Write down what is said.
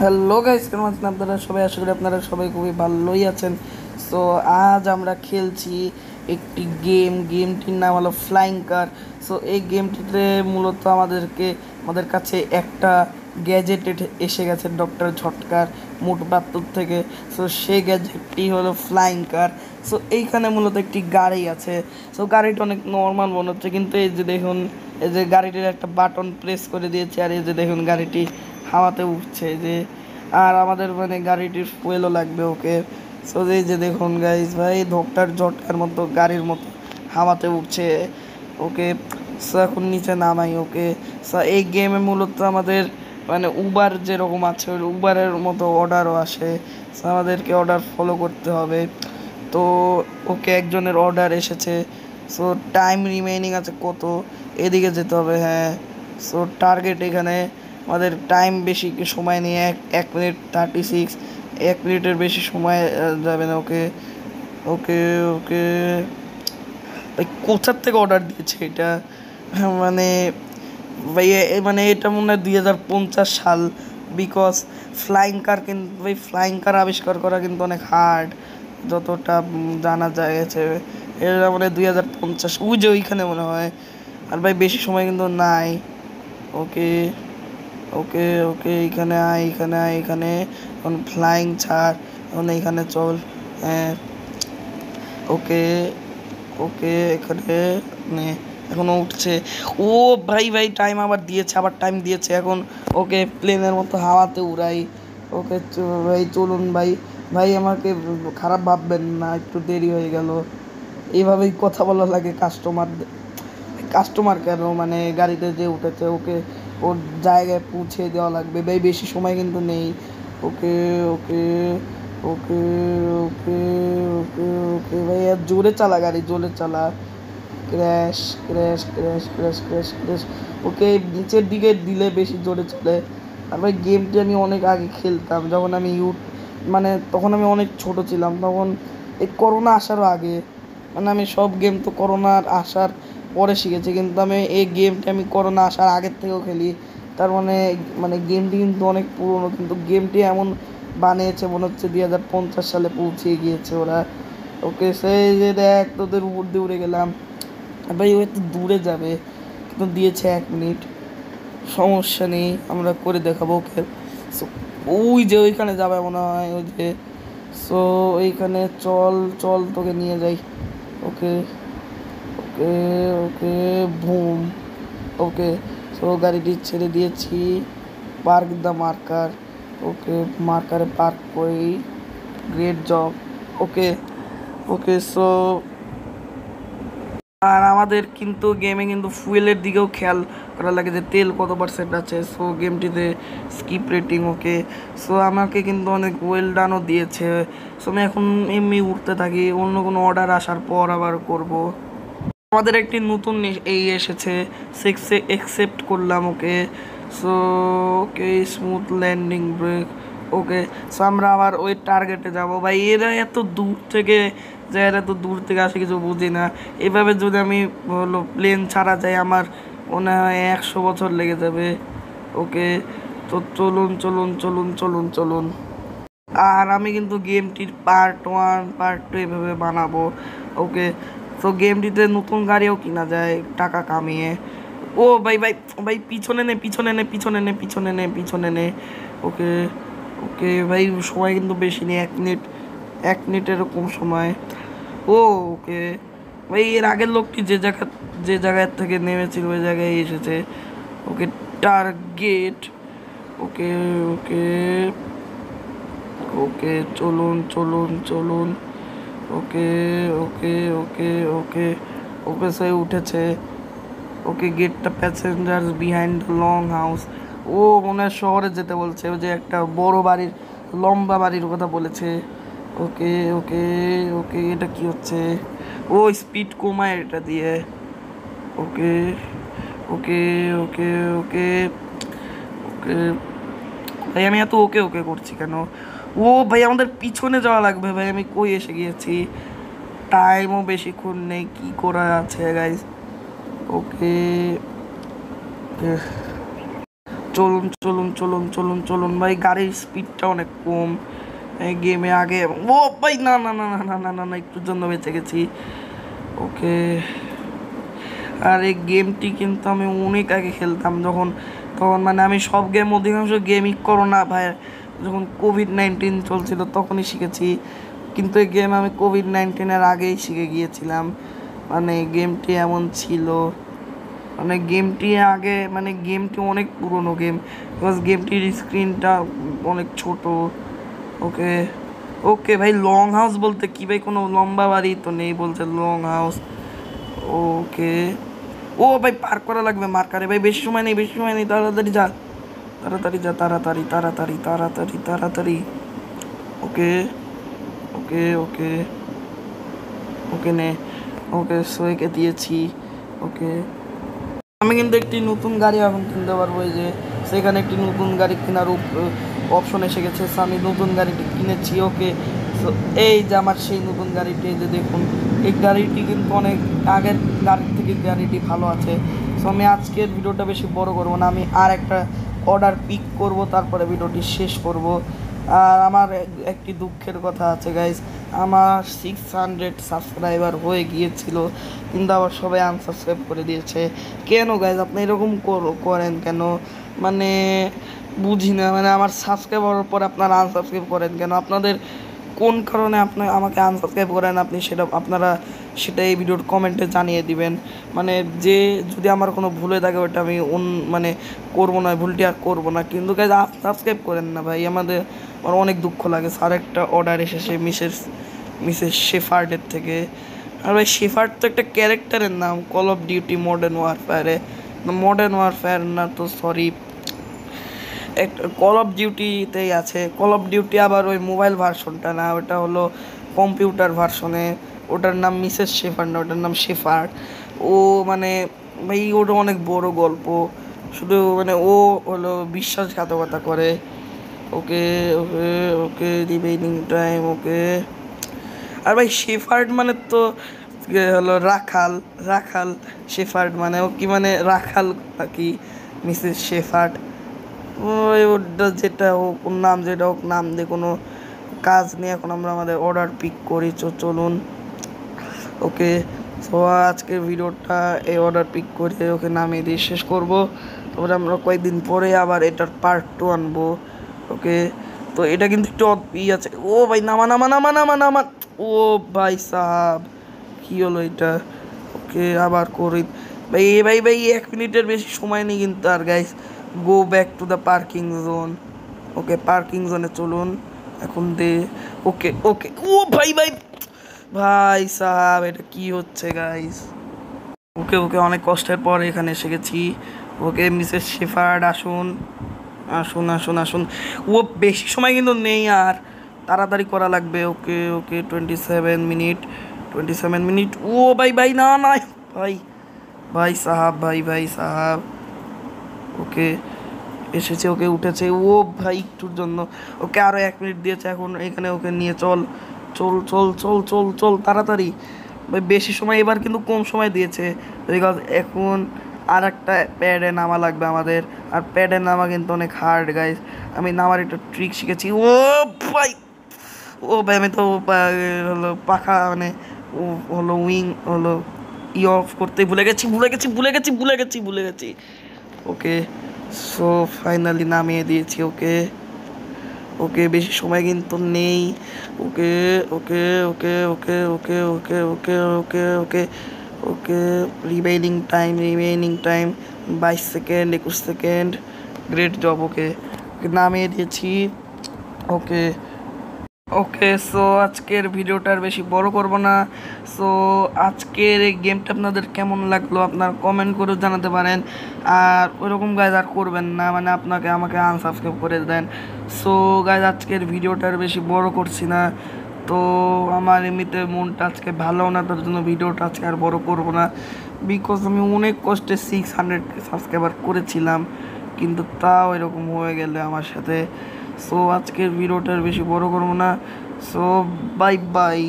Hello guys, কেমন আছেন আপনারা সবাই? আশা করি আপনারা সবাই খুবই ভালোই আছেন। সো আজ আমরা খেলছি একটি গেমটির নাম হলো ফ্লাইং কার। সো এই গেমটিতে মূলত আমাদের কাছে একটা গ্যাজেট এসে গেছে ডক্টর ঝটকার মোটবাত্তুর থেকে। সো সেই গ্যাজেটটি হলো ফ্লাইং কার। সো এইখানে মূলত একটি গাড়ি আছে। সো গাড়িটা অনেক নর্মাল মনে হচ্ছে, কিন্তু এই যে দেখুন, এই যে গাড়িটির একটা বাটন প্রেস করে দিয়েছে, আর এই যে দেখুন গাড়িটি হাওয়াতে উঠছে যে। আর আমাদের মানে গাড়িটির ফুয়েলও লাগবে। ওকে, সো এই যে দেখুন গাইস ভাই, ধোপটার ঝটকার মতো গাড়ির মতো হাওয়াতে উঠছে। ওকে, সো এখন নিচে নামাই। ওকে, সো এই গেমে মূলত আমাদের মানে উবার যেরকম আছে ওই উবারের মতো অর্ডারও আসে। সো আমাদেরকে অর্ডার ফলো করতে হবে। তো ওকে, একজনের অর্ডার এসেছে। সো টাইম রিমেইনিং আছে কত, এদিকে যেতে হবে। হ্যাঁ, সো টার্গেট এখানে আমাদের টাইম বেশি সময় নিয়ে 1 মিনিট 36, 1 মিনিটের বেশি সময় যাবে না। ওকে ওকে ওকে ভাই, কোথার থেকে অর্ডার দিয়েছে এটা? মানে ভাই মানে এটা মনে হয় 2050 সাল। বিকজ ফ্লাইং কার, কিন্তু ভাই ফ্লাইং কার আবিষ্কার করা কিন্তু অনেক হার্ড, যতটা জানা গেছে। এটা মানে 2050, ওই যে ওইখানে মনে হয়। আর ভাই বেশি সময় কিন্তু নাই। ওকে ওকে ওকে এখানে আয়, এখানে আয়, এখানে এখন ফ্লাইং ছাড়, এখন এইখানে চল। হ্যাঁ, ওকে ওকে এখানে নে, এখনো উঠছে। ও ভাই ভাই, টাইম আবার দিয়েছে, আবার টাইম দিয়েছে এখন। ওকে, প্লেনের মতো হাওয়াতে উড়াই। ওকে ভাই চলুন ভাই। ভাই আমাকে খারাপ ভাববেন না, একটু দেরি হয়ে গেল। এইভাবেই কথা বলা লাগে কাস্টমারদের। কাস্টমার কেন, মানে গাড়িতে যে উঠেছে ওকে ওর জায়গায় পৌঁছে দেওয়া লাগবে ভাই, বেশি সময় কিন্তু নেই। Okay okay okay okay okay ওকে ভাই, আর জোরে চালা গাড়ি, জোরে চালা। Crash crash crash crash crash crash. Okay, নিচের দিকে দিলে বেশি জোরে চলে। আর ভাই গেমটি আমি অনেক আগে খেলতাম, যখন আমি মানে তখন আমি অনেক ছোট ছিলাম, তখন এই করোনা আসারও আগে। মানে আমি সব গেম তো করোনার আসার পরে শিখেছি, কিন্তু আমি এই গেমটি আমি করোনা আসার আগের থেকেও খেলি। তার মানে মানে গেমটি কিন্তু অনেক পুরনো, কিন্তু গেমটি এমন বানিয়েছে মনে হচ্ছে 2050 সালে পৌঁছে গিয়েছে ওরা। ওকে, সেই যে দেখ তোদের উপর দিয়ে উড়ে গেলাম। ভাই ও একটু দূরে যাবে, কিন্তু দিয়েছে 1 মিনিট, সমস্যা নেই, আমরা করে দেখাবো ওকে। সো ওই যে ওইখানে যাবে মনে হয়, ওই যে। সো এইখানে চল চল, তোকে নিয়ে যাই। ওকে ওকে ওকে বুম। ওকে, সো গাড়িটি ছেড়ে দিয়েছি। Park the marker. ওকে, মার্কারে পার্ক করি। Great job. Okay okay so আর আমাদের কিন্তু গেমে কিন্তু ফুয়েলের দিকেও খেয়াল করা লাগে যে তেল কত পার্সেন্ট আছে। সো গেমটিতে স্কিপ রেটিং। ওকে, সো আমাকে কিন্তু অনেক ওয়েল ডানও দিয়েছে। সো আমি এখন এমনি উঠতে থাকি, অন্য কোনো অর্ডার আসার পর আবার করব। আমাদের একটি নতুন এই এসেছে, সেক্সে অ্যাকসেপ্ট করলাম। Okay, so okay smooth landing brake. Okay, so আমরা আবার ওই টার্গেটে যাব। ভাই এরা এত দূর থেকে যায়, এরা এত দূর থেকে আসে কিছু বুঝি না। এভাবে যদি আমি হলো প্লেন ছাড়া যায়, আমার মনে হয় 100 বছর লেগে যাবে। ওকে, তো চলুন চলুন চলুন চলুন চলুন। আর আমি কিন্তু গেমটির পার্ট 1 পার্ট 2 এভাবে বানাবো। ওকে, তো গেমটিতে নতুন গাড়িও কিনা যায় টাকা কামিয়ে। ও ভাই ভাই ভাই, পিছনে নে পিছনে নে পিছনে নে পিছনে নে পিছনে নে। ওকে ওকে ভাই, সময় কিন্তু বেশি নেই, 1 মিনিট, 1 মিনিট এরকম সময়। ও ওকে ভাই, এর আগের লোকটি যে জায়গায় থেকে নেমেছিল ওই জায়গায় এসেছে। ওকে, টার্গেট। ওকে ওকে ওকে চলুন চলুন চলুন। ওকে ওকে ওকে ওকে ওকে সে উঠেছে। Okay, get the passengers behind the long house. ও মনে হয় শহরে যেতে বলছে, ওই যে একটা বড় বাড়ির, লম্বা বাড়ির কথা বলেছে। ওকে ওকে ওকে এটা কি হচ্ছে? ও স্পিড কমায় এটা দিয়ে। ওকে ওকে ওকে ওকে ওকে ভাই, আমি এত ওকে ওকে করছি কেন? ও ভাই, আমাদের পিছনে যাওয়া লাগবে ভাই, আমি কই এসে গিয়েছি, টাইমও বেশিক্ষণ নেই, কি করা আছে গাইস। ওকে চলুন চলুন চলুন চলুন চলুন ভাই, গাড়ির স্পিডটা অনেক কম এই গেমে আগে। ও ভাই না না না না না না না না, একটুর জন্য বেঁচে গেছি। ওকে, আর এই গেমটি কিন্তু আমি অনেক আগে খেলতাম, যখন তখন মানে আমি সব গেম অধিকাংশ গেমই করোনা ভাই যখন কোভিড-19 চলছিল তখনই শিখেছি, কিন্তু এই গেম আমি কোভিড-19-এর আগেই শিখে গিয়েছিলাম। মানে গেমটি এমন ছিল, মানে গেমটি আগে মানে গেমটি অনেক পুরনো গেম, বিকজ গেমটির স্ক্রিনটা অনেক ছোট। ওকে ওকে ভাই, লং হাউস বলতে কি ভাই, কোনো লম্বা বাড়ি তো নেই, বলছে লং হাউস। ওকে, ও ভাই পার করা লাগবে মার্কারে ভাই, বেশি সময় নেই বেশি সময় নেই, তাড়াতাড়ি যা তাড়াতাড়ি যা তাড়াতাড়ি তাড়াতাড়ি তাড়াতাড়ি তাড়াতাড়ি। ওকে ওকে ওকে ওকে নে, ওকে সোয়েকে দিয়েছি। ওকে, আমি কিন্তু একটি নতুন গাড়ি এখন কিনতে পারবো, এই যে সেখানে একটি নতুন গাড়ি কেনার অপশন এসে গেছে, সো আমি নতুন গাড়িটি কিনেছি। ওকে, সো এই যে আমার সেই নতুন গাড়িটি, এই যে দেখুন এই গাড়িটি কিন্তু অনেক আগের গাড়ির থেকে গাড়িটি ভালো আছে। সো আমি আজকের ভিডিওটা বেশি বড় করবো না, আমি আর একটা অর্ডার পিক করব, তারপরে ভিডিওটি শেষ করব। আর আমার একটি দুঃখের কথা আছে গাইজ, আমার 600 সাবস্ক্রাইবার হয়ে গিয়েছিল, কিন্তু আবার সবাই আনসাবস্ক্রাইব করে দিয়েছে। কেন গাইজ আপনি এরকম করেন কেন? মানে বুঝি না, মানে আমার সাবস্ক্রাইব হওয়ার পর আপনারা আনসাবস্ক্রাইব করেন কেন? আপনাদের কোন কারণে আপনি আমাকে আনসাবস্ক্রাইব করেন, আপনি আপনারা সেটা এই ভিডিওর কমেন্টে জানিয়ে দিবেন। মানে যে যদি আমার কোনো ভুলে থাকে ওটা আমি মানে করবো না, ভুলটি আর করবো না, কিন্তু গাইজ সাবস্ক্রাইব করেন না ভাই, আমার অনেক দুঃখ লাগে। স্যার একটা অর্ডার এসেছে মিসেস শেফার্ডের থেকে। আর ভাই শেফার্ড তো একটা ক্যারেক্টারের নাম কল অফ ডিউটি মডার্ন ওয়ারফেয়ারে, মডার্ন ওয়ারফেয়ার না তো সরি, একটা কল অফ ডিউটিতেই আছে। কল অফ ডিউটি আবার ওই মোবাইল ভার্সনটা না, ওটা হলো কম্পিউটার ভার্সনে, ওটার নাম মিসেস শেফার্ড না, ওটার নাম শেফার্ড। ও মানে ভাই ওটা অনেক বড় গল্প, শুধু মানে ও হলো বিশ্বাসঘাতকতা করে। ওকে ওকে ওকে, রিমেইনিং টাইম। ওকে, আর ভাই শেফার্ড মানে তো হলো রাখাল, রাখাল শেফার্ড মানে ও কি মানে রাখাল নাকি মিসেস শেফার্ড, ওই ওটা যেটা হোক ওর নাম, যেটা হোক নাম দিয়ে কোনো কাজ নেই। এখন আমরা আমাদের অর্ডার পিক করি, চলুন। ওকে, সো আজকের ভিডিওটা এই অর্ডার পিক করে ওকে নামিয়ে দিয়ে শেষ করবো, তারপরে আমরা কয়েকদিন পরে আবার এটার পার্ট 2 আনবো। ওকে, তো এটা কিন্তু একটু আছে। ও ভাই নামা নামা নামা নামা নামা, ও ভাই সাহাব কী হলো এটা? ওকে আবার করি ভাই, ভাই ভাই 1 মিনিটের বেশি সময় নেই কিন্তু। আর guys go back to the parking zone. Okay, parking জোনে চলুন এখন দে। ওকে ওকে, ও ভাই ভাই ভাই সাহাব এটা কি হচ্ছে গাইস? ওকে ওকে, অনেক কষ্টের পর এখানে এসে গেছি। ওকে মিসেস শেফার্ড আসুন আসুন আসুন আসুন। ও বেশি সময় কিন্তু নেই, আর তাড়াতাড়ি করা লাগবে। ওকে ওকে, 27 মিনিট 27 মিনিট। ও ভাই ভাই না না ভাই, ভাই সাহাব ভাই ভাই সাহাব। ওকে এসেছে, ওকে উঠেছে। ও ভাই একটুর জন্য, ওকে আরও 1 মিনিট দিয়েছে, এখন এখানে ওকে নিয়ে চল চল চল চল চল চল তাড়াতাড়ি ভাই, বেশি সময় এবার কিন্তু কম সময় দিয়েছে, বিকজ এখন আর একটা প্যাডে নামা লাগবে আমাদের, আর প্যাডে নামা কিন্তু অনেক হার্ড গাইজ। আমি নামার একটা ট্রিক শিখেছি। ও ভাই, ও ভাই আমি তো হলো পাখা মানে ও হলো উইং হলো অফ করতে ভুলে গেছি ভুলে গেছি ভুলে গেছি ভুলে গেছি ভুলে গেছি। ওকে, সো ফাইনালি নামিয়ে দিয়েছি। ওকে ওকে, বেশি সময় কিন্তু নেই। Okay okay okay okay okay okay okay okay okay okay, remaining time 22 second 21 second. Great job. Okay okay নামিয়ে দিয়েছি। ওকে ওকে, সো আজকের ভিডিওটার বেশি বড় করব না। সো আজকের এই গেমটা আপনাদের কেমন লাগলো আপনার কমেন্ট করে জানাতে পারেন, আর ওইরকম গাইজ আর করবেন না, মানে আমাকে আনসাবস্ক্রাইব করে দেন। সো গাইজ আজকের ভিডিওটার বেশি বড় করছি না, তো আমার এমনিতে মনটা আজকে ভালো না, তার জন্য ভিডিওটা আজকে আর বড় করব না, বিকজ আমি অনেক কষ্টে 600 সাবস্ক্রাইবার করেছিলাম, কিন্তু তাও এরকম হয়ে গেলে আমার সাথে। সো আজকের ভিডিওটার বেশি বড় করবো না। So bye bye.